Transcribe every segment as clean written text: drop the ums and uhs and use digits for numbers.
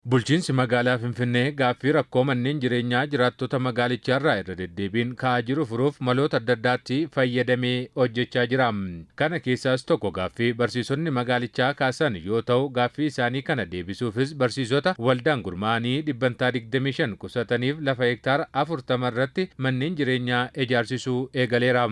Bulchiinsi magaalaa Finfinnee gaaffii rakkoo manneen jireenyaa jiraattota magaalichaa irra deddeebiin ka'aa jiru furuuf maloota adda addaatti fayyadamee hojjechaa jira. Kana keessaas tokko gaaffii barsiisonni magaalichaa kaasan yoo ta'u, gaaffii isaanii kana deebisuufis barsiisota waldaan gurmaa'anii dhibbantaa 25 qusataniif lafa hektaara 40 irratti manneen jireenyaa ijaarsisuu eegaleera.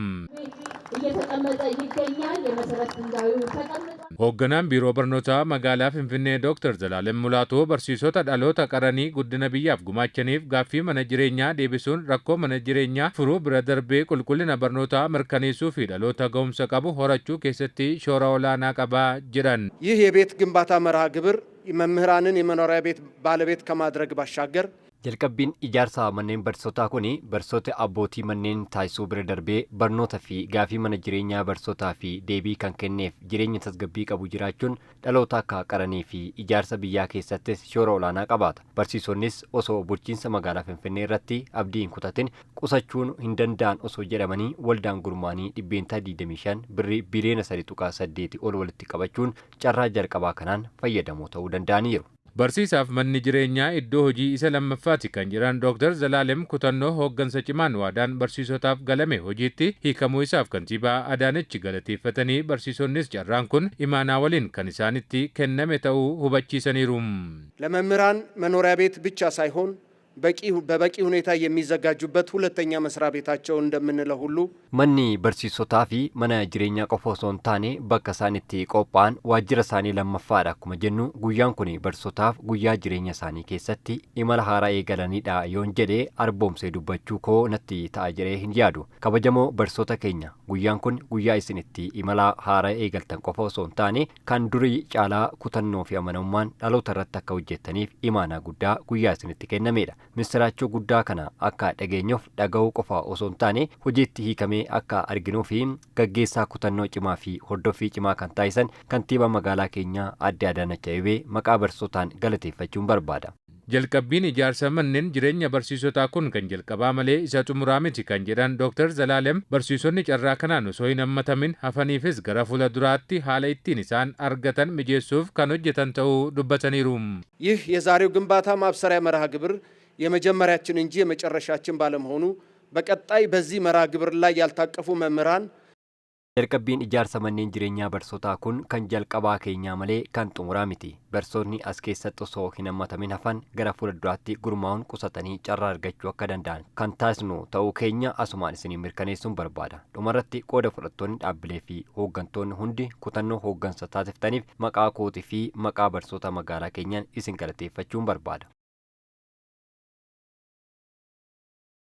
Hoogganaan biiroo barnootaa magaalaa Finfinnee Dr. Zalaalem Mulaatoo barsiisota dhaloota qaranii guddina biyyaaf gumaachaniif gaaffii mana jireenyaa deebisuun rakkoo mana jireenyaa furuu bira darbee qulqullina barnootaa mirkaneessuu fi dhaloota ga'umsa qabu horachuu keessatti shoora olaanaa qabaa jedhan. ይህ የቤት ግንባታ መርሃ ግብር መምህራንን የመኖሪያ ቤት ባለቤት ከማድረግ ባሻገር jalqabbiin ijaarsa manneen barsiisotaa kun barsiisota abbootii manneen taasisuu bira darbee barnoota fi gaafii mana jireenyaa barsiisotaa fi deebii kan kenneef jireenya tasgabbii qabu jiraachuun dhaloota akka qaranii fi ijaarsa biyyaa keessattis shoora olaanaa qabaata. Barsiisonnis osoo bulchiinsa magaalaa Finfinnee irratti abdii hin kutatin qusachuun hin danda'an osoo jedhamanii waldaan gurmaa'anii dhibbeentaa 25 birrii biliyoona 3.8 ol walitti qabachuun carraa jalqabaa kanaan fayyadamoo ta'uu danda'aniiru. Barsiisaaf manni jireenyaa iddoo hojii isa lammaffaati kan jiran Dr. Zalaalem kutannoo hooggansa cimaan waadaan barsiisotaaf galame hojiitti hiikamuu isaaf kantiibaa Adaanechi galateeffatanii barsiisonnis carraan kun imaanaa waliin kan isaanitti kenname ta'uu hubachiisaniiru. ለመምህራን መኖሪያ ቤት ብቻ ሳይሆን በበቂ ሁኔታ የሚዘጋጁበት ሁለተኛ መስሪያ ቤታቸው እንደምንለው ሁሉ መኒ barsiisotaa fi mana jireenyaa qofa osoo hin taane bakka isaan itti qophaa'an waajjira isaanii lammaffaadha. Akkuma jennu guyyaan kun barsiisotaaf guyyaa jireenya isaanii keessatti imala haaraa eegalanidha yoon jedhee arboomsee dubbachuu koo natti ta'a jedhee hin yaadu. Kabajamoo barsiisota keenya, guyyaan kun guyyaa isin itti imala haaraa eegaltan qofa osoo hin taane kan durii caalaa kutannoo fi amanamummaan dhaloota irratti akka hojjettaniif imaanaa guddaa guyyaa isinitti kennamedha. Misiraachoo guddaa kana akka dhageenyuuf dhaga'uu qofa osoo hin taane hojiitti hiikamee akka arginuu fi gaggeessaa kutannoo cimaa fi hordoffii cimaa kan taasisan kantiibaa magaalaa keenyaa Aadde Adaanech Abeebee maqaa barsiisotaan galateeffachuun barbaada. Jalqabbiin ijaarsa manneen jireenya barsiisotaa kun kan jalqabaa malee isa xumuraa miti kan jedhan Dr. Zalaalem barsiisonni carraa kanaan osoo hin hammatamin hafaniifis gara fuula duraatti haala ittiin isaan argatan mijeessuuf kan hojjetan ta'uu dubbataniiru. ይህ የዛሬው ግንባታ ማብሰሪያ መርሃ ግብር የመጀመሪያችን እንጂ የመጨረሻችን ባለመሆኑ በቀጣይ በዚህ መርሃ ግብር ላይ ያልታቀፉ መምህራን jalqabbiin ijaarsa manneen jireenyaa barsiisotaa kun kan jalqabaa keenyaa malee kan xumuraa miti. Barsiisonni as keessatti osoo hin hammatamin hafan gara fuula duraatti gurmaa'uun qusatanii carraa argachuu akka danda'an kan taasisnu ta'uu keenya asumaan isinii mirkaneessuun barbaada. Dhumarratti qooda fudhattoonni dhaabbilee fi hooggantoonni hundi kutannoo hooggansa taasiftaniif maqaa kootii fi maqaa barsiisota magaalaa keenyaan isin galateeffachuun barbaada.